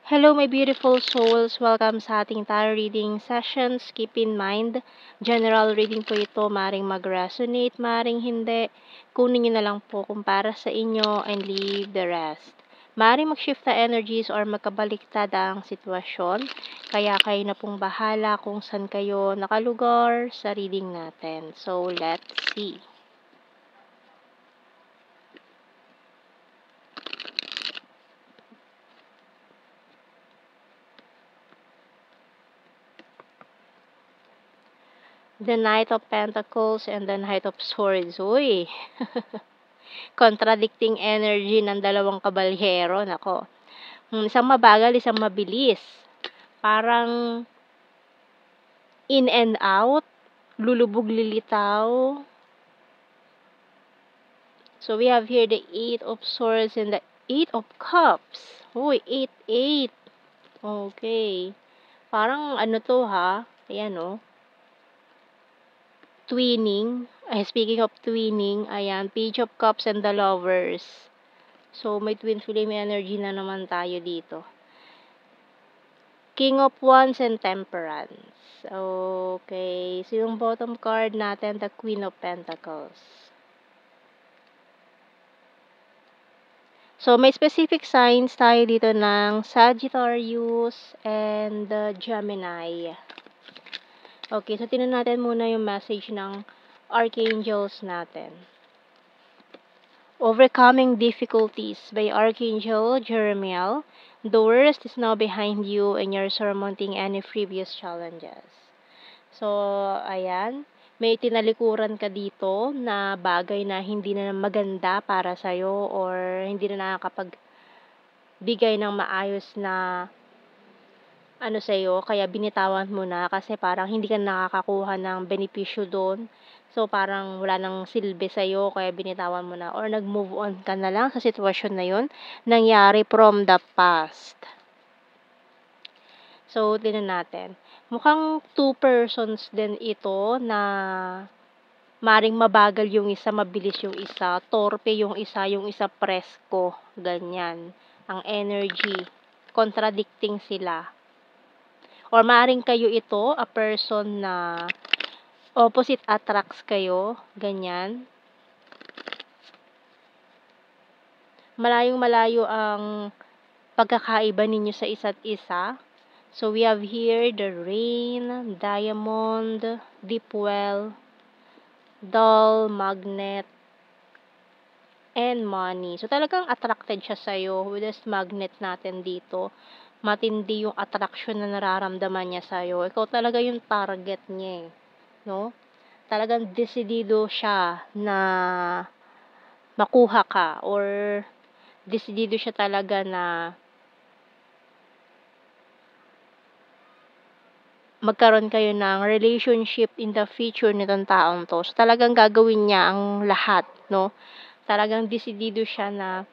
Hello, my beautiful souls. Welcome sa ating tarot reading sessions. Keep in mind, general reading po ito. Maring mag-resonate, maring hindi. Kunin nyo na lang po kung para sa inyo and leave the rest. Maring mag-shift na energies or magkabaliktad ang sitwasyon. Kaya kayo na pong bahala kung saan kayo nakalugar sa reading natin. So, let's see. The Knight of Pentacles and the Knight of Swords. Uy! Contradicting energy ng dalawang kabalyero. Nako. Isang mabagal, isang mabilis. Parang in and out. Lulubog lilitaw. So we have here the 8 of Swords and the 8 of Cups. Uy, 8-8. Okay. Parang ano to ha? Ayan o. Twinning. Speaking of twinning, ayan, Page of Cups and the Lovers. So, may twin flame energy na naman tayo dito. King of Wands and Temperance. Okay. So, yung bottom card natin, the Queen of Pentacles. So, may specific signs tayo dito ng Sagittarius and Gemini. Okay, so tingnan natin muna yung message ng Archangels natin. Overcoming Difficulties by Archangel Jeremiel. The worst is now behind you and you're surmounting any previous challenges. So, ayan. May tinalikuran ka dito na bagay na hindi na maganda para sa'yo or hindi na nakakapagbigay ng maayos na ano sa'yo, kaya binitawan mo na kasi parang hindi ka nakakakuha ng benepisyo doon. So, parang wala nang silbi sa'yo, kaya binitawan mo na or nag-move on ka na lang sa sitwasyon na yun, nangyari from the past. So, tingnan natin. Mukhang two persons din ito na maring mabagal yung isa, mabilis yung isa, torpe yung isa presko, ganyan. Ang energy, contradicting sila. Or maaring kayo ito, a person na opposite attracts kayo, ganyan. Malayong-malayo ang pagkakaiba ninyo sa isa't isa. So, we have here the Rain, Diamond, Deep Well, Doll, Magnet, and Money. So, talagang attracted siya sa'yo with this magnet natin dito. Matindi yung attraction na nararamdaman niya sa'yo. Ikaw talaga yung target niya, no? Talagang desidido siya na makuha ka or desidido siya talaga na magkaroon kayo ng relationship in the future nitong taong to. So, talagang gagawin niya ang lahat, no? Talagang desidido siya na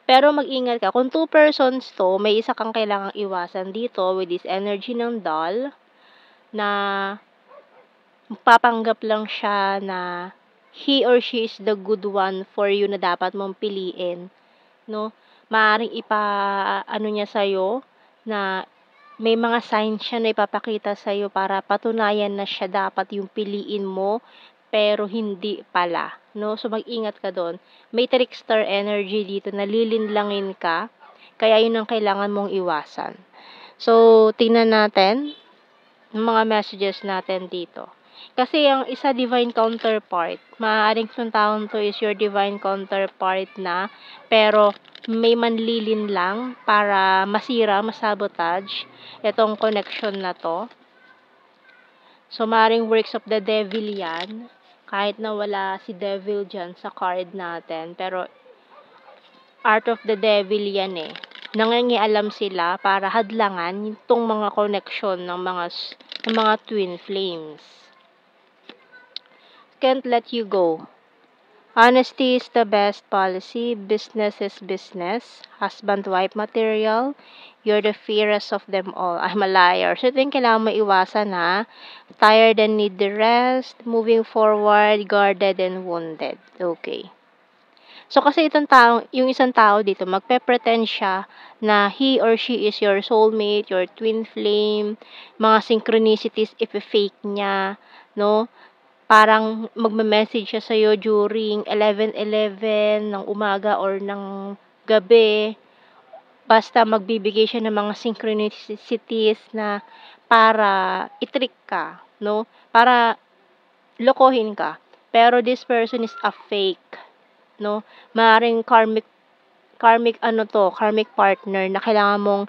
pero mag-ingat ka. Kung two persons to, may isa kang kailangang iwasan dito with this energy ng doll na papanggap lang siya na he or she is the good one for you na dapat mong piliin, no? Maaaring ano niya sa'yo na may mga signs siya na ipapakita sa'yo para patunayan na siya dapat yung piliin mo, pero hindi pala, no? So, mag-ingat ka doon. May trickster energy dito na lilinlangin ka, kaya yun ang kailangan mong iwasan. So, tingnan natin yung mga messages natin dito. Kasi ang isa divine counterpart, maaaring itong taon to is your divine counterpart na, pero may manlilin lang para masira, masabotage itong connection na to. So, maaaring works of the devil yan, kahit na wala si devil dyan sa card natin, pero art of the devil yan eh. Nangangialam sila para hadlangan itong mga connection ng mga twin flames. Can't let you go. Honesty is the best policy. Business is business. Husband-wife material. You're the fairest of them all. I'm a liar. So, ito yung kailangan mo iwasan ha. Tired and need the rest. Moving forward, guarded and wounded. Okay. So, kasi yung isang tao dito magpe-pretend siya na he or she is your soulmate, your twin flame, mga synchronicities ife-fake niya, 'no? Parang magme-message siya sa'yo during 11:11 ng umaga or ng gabi, basta magbibigay siya ng mga synchronicities na para i-trick ka, 'no? Para lokohin ka. Pero this person is a fake, 'no? Maaaring karmic partner na kailangan mong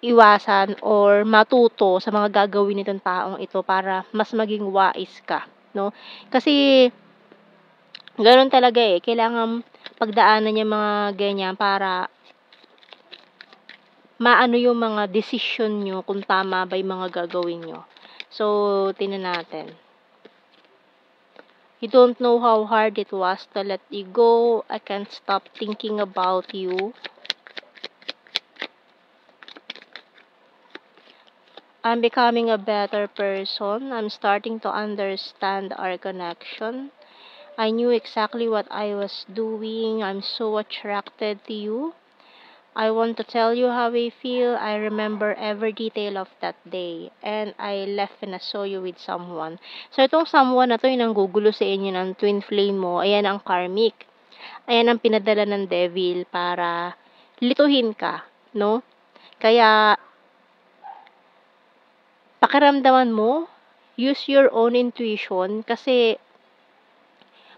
iwasan or matuto sa mga gagawin nitong taong ito para mas maging wais ka, 'no? Kasi gano'n talaga, kailangan pagdaanan yung mga ganyan para maano yung mga desisyon niyo kung tama ba yung mga gagawin niyo. So, tingnan natin. You don't know how hard it was to let you go. I can't stop thinking about you. I'm becoming a better person. I'm starting to understand our connection. I knew exactly what I was doing. I'm so attracted to you. I want to tell you how I feel. I remember every detail of that day. And I left when I saw you with someone. So, itong someone na to, yung nanggugulo sa inyo ng twin flame mo, ayan ang karmic. Ayan ang pinadala ng devil para lituhin ka, no? Kaya, pakiramdaman mo, use your own intuition kasi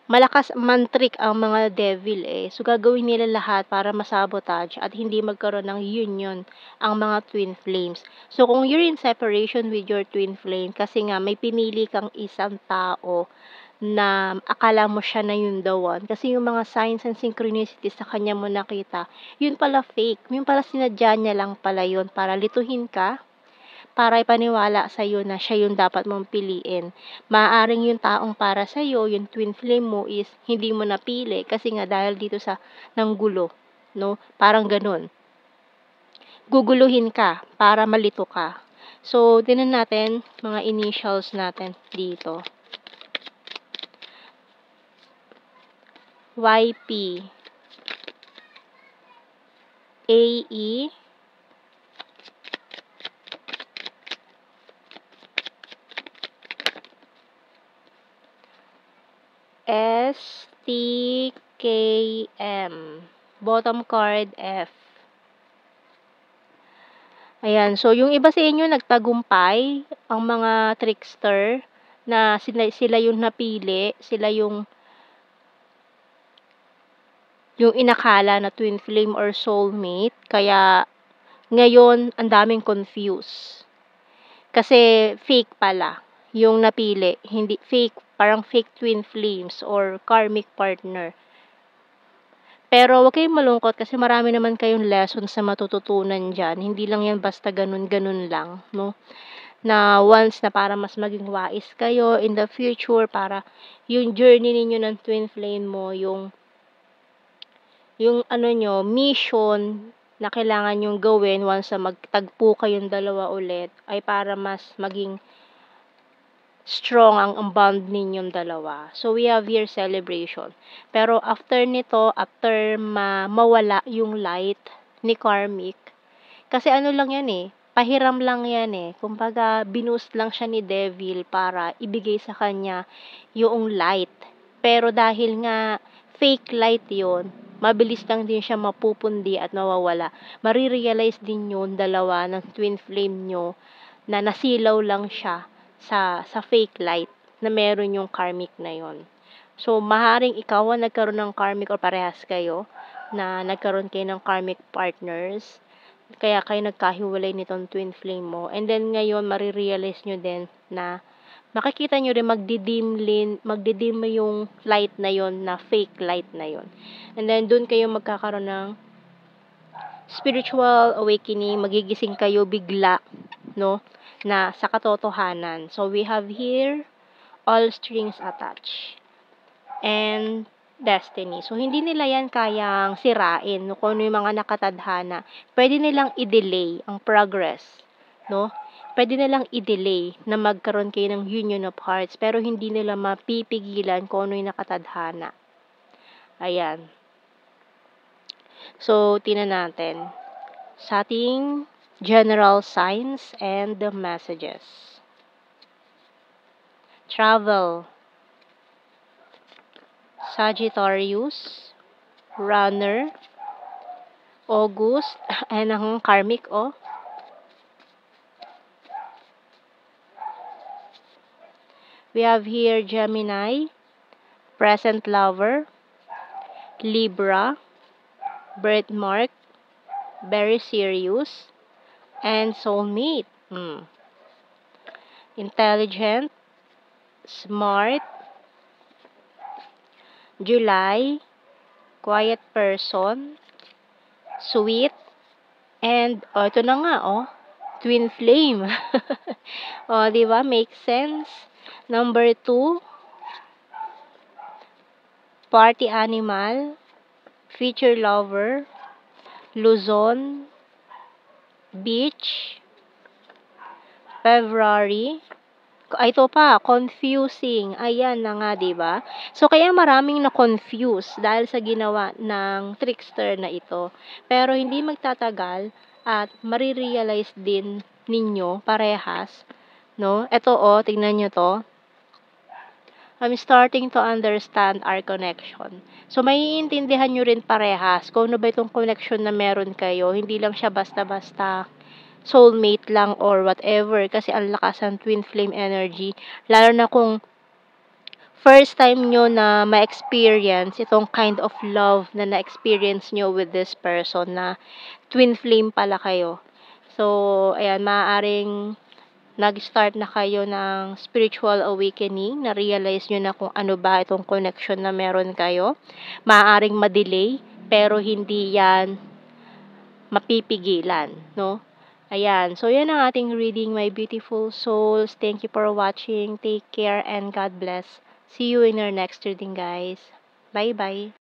malakas mantrick ang mga devil, So, gagawin nila lahat para masabotage at hindi magkaroon ng union ang mga twin flames. So, kung you're in separation with your twin flame kasi nga may pinili kang isang tao na akala mo siya na yung the one kasi yung mga signs and synchronicities sa kanya mo nakita, yun pala fake. Yun pala sinadya niya lang pala yun para lituhin ka, para ipaniwala sa'yo na siya yung dapat mong piliin. Maaaring yung taong para sa'yo, yung twin flame mo is hindi mo napili kasi nga dahil dito sa nanggulo, 'no? Parang gano'n. Guguluhin ka para malito ka. So, tingnan natin mga initials natin dito. YP, AE, STKM, bottom card F. Ayan, so yung iba sa inyo nagtagumpay, ang mga trickster na sila yung napili, sila yung inakala na twin flame or soulmate, kaya ngayon ang daming confused. Kasi fake pala yung napili, hindi fake, parang fake twin flames or karmic partner. Pero huwag kayong malungkot kasi marami naman kayong lessons na matututunan diyan. Hindi lang 'yan basta ganun-ganun lang, 'no? Na once na para mas maging wais kayo in the future, para yung journey ninyo ng twin flame mo, yung ano niyo, mission na kailangan niyong gawin once na magtagpo kayong dalawa ulit ay para mas maging strong ang bond ninyong dalawa. So, we have here celebration. Pero after nito, after mawala yung light ni karmic, kasi ano lang yan pahiram lang yan Kumbaga, binoost lang siya ni devil para ibigay sa kanya yung light. Pero dahil nga fake light yon, mabilis lang din siya mapupundi at mawawala. Marirealize din yun dalawa ng twin flame nyo na nasilaw lang siya sa fake light na meron yung karmic na yon. So, maaaring ikaw ang nagkaroon ng karmic or parehas kayo na nagkaroon kayo ng karmic partners. Kaya kayo nagkahiwalay nitong twin flame mo. And then ngayon, marirealize nyo din na makikita nyo rin magdidim yung light na yon, na fake light na yon. And then, dun kayo magkakaroon ng spiritual awakening, magigising kayo bigla, no? Na sa katotohanan. So, we have here all strings attached and destiny. So, hindi nila yan kayang sirain, no? Kung ano yung mga nakatadhana. Pwede nilang i-delay ang progress, no? Pwede nilang i-delay na magkaroon kayo ng union of hearts, pero hindi nila mapipigilan kung ano yung nakatadhana. Ayan. So, tingnan natin sa ating general signs and the messages. Travel, Sagittarius, Runner, August, and ang karmic, oh. We have here Gemini, present lover, Libra, birthmark, very serious, and soulmate. Intelligent, smart, July, quiet person, sweet, and ito na nga, twin flame. Di ba? Makes sense. Number 2, party animal, future lover, Luzon, beach, February. Ito pa, confusing. Ayan na nga, 'di ba? So kaya maraming na-confuse dahil sa ginawa ng trickster na ito. Pero hindi magtatagal at marirealize din ninyo parehas, no? Ito tingnan niyo 'to. I'm starting to understand our connection. So, maiintindihan nyo rin parehas kung ano ba itong connection na meron kayo. Hindi lang siya basta-basta soulmate lang or whatever. Kasi ang lakas ng twin flame energy. Lalo na kung first time nyo na ma-experience itong kind of love na na-experience nyo with this person na twin flame pala kayo. So, ayan, maaaring nag-start na kayo ng spiritual awakening, na-realize nyo na kung ano ba itong connection na meron kayo. Maaaring ma-delay, pero hindi yan mapipigilan, no? Ayan, so yan ang ating reading, my beautiful souls. Thank you for watching. Take care and God bless. See you in our next reading, guys. Bye-bye.